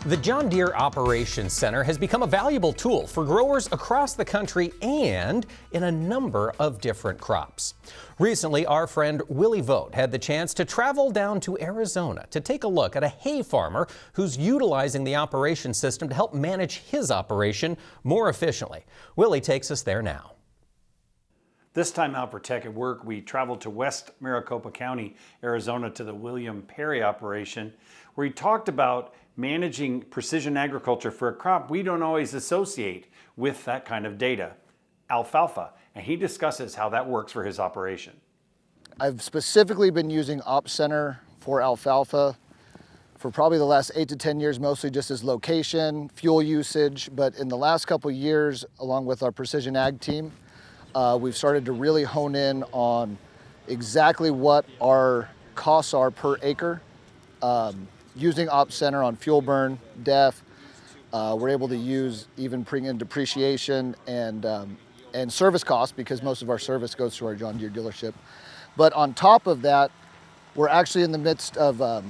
The John Deere Operations Center has become a valuable tool for growers across the country and in a number of different crops. Recently, our friend Willie Vogt had the chance to travel down to Arizona to take a look at a hay farmer who's utilizing the operations system to help manage his operation more efficiently. Willie takes us there now. This time out for Tech at Work, we traveled to West Maricopa County, Arizona, to the William Perry operation, where he talked about managing precision agriculture for a crop we don't always associate with that kind of data, alfalfa, and he discusses how that works for his operation. I've specifically been using OpsCenter for alfalfa for probably the last 8 to 10 years, mostly just as location, fuel usage, but in the last couple of years, along with our precision ag team, we've started to really hone in on exactly what our costs are per acre. Using OpsCenter on fuel burn, DEF, we're able to use even bring in depreciation and service costs because most of our service goes to our John Deere dealership. But on top of that, we're actually in the midst of,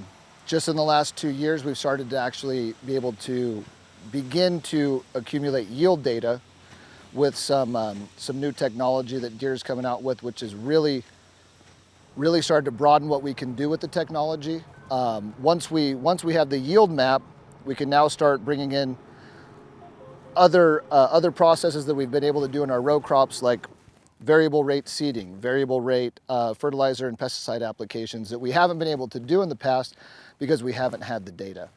just in the last 2 years, we've started to actually be able to begin to accumulate yield data with some new technology that Deere's coming out with, which is really started to broaden what we can do with the technology. Once we have the yield map, we can now start bringing in other processes that we've been able to do in our row crops, like variable rate seeding, variable rate fertilizer and pesticide applications that we haven't been able to do in the past because we haven't had the data.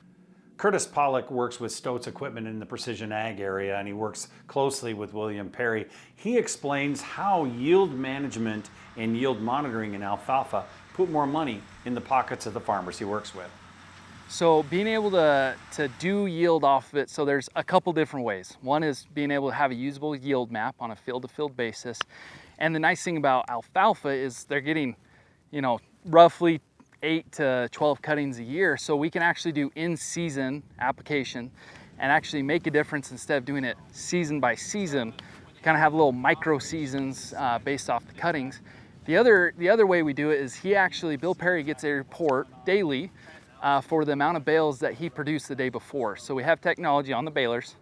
Curtis Pollock works with Stoats Equipment in the precision ag area, and he works closely with William Perry. He explains how yield management and yield monitoring in alfalfa put more money in the pockets of the farmers he works with. So being able to do yield off of it, so there's a couple different ways. One is being able to have a usable yield map on a field-to-field basis. And the nice thing about alfalfa is they're getting, roughly 8 to 12 cuttings a year, so we can actually do in-season application and actually make a difference instead of doing it season by season. We kind of have little micro seasons based off the cuttings. The other way we do it is Bill Perry gets a report daily for the amount of bales that he produced the day before. So we have technology on the balers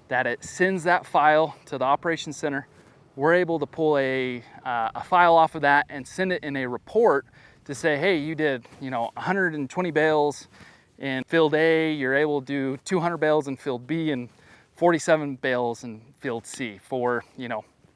that it sends that file to the operations center. We're able to pull a file off of that and send it in a report to say, hey, you did 120 bales in field A, you're able to do 200 bales in field B and 47 bales in field C for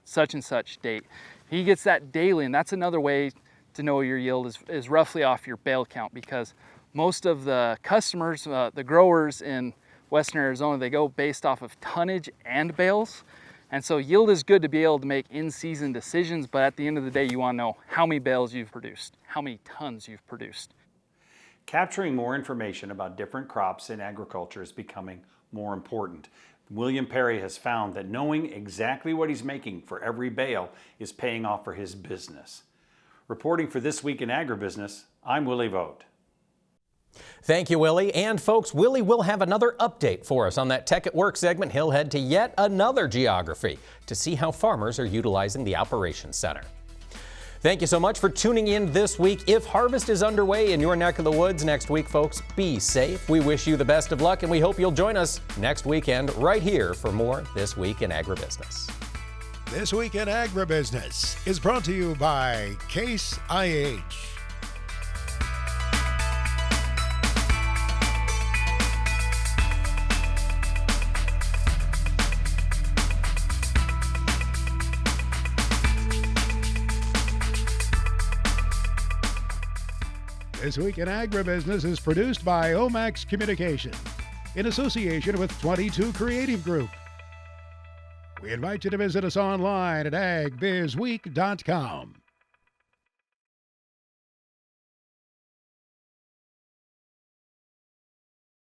such and such date. He gets that daily, and that's another way to know your yield is roughly off your bale count, because most of the customers, the growers in Western Arizona, they go based off of tonnage and bales. And so yield is good to be able to make in-season decisions, but at the end of the day, you want to know how many bales you've produced, how many tons you've produced. Capturing more information about different crops in agriculture is becoming more important. William Perry has found that knowing exactly what he's making for every bale is paying off for his business. Reporting for This Week in Agribusiness, I'm Willie Vogt. Thank you, Willie. And folks, Willie will have another update for us on that Tech at Work segment. He'll head to yet another geography to see how farmers are utilizing the Operations Center. Thank you so much for tuning in this week. If harvest is underway in your neck of the woods next week, folks, be safe. We wish you the best of luck, and we hope you'll join us next weekend right here for more This Week in Agribusiness. This Week in Agribusiness is brought to you by Case IH. This Week in Agribusiness is produced by Omax Communications in association with 22 Creative Group. We invite you to visit us online at agbizweek.com.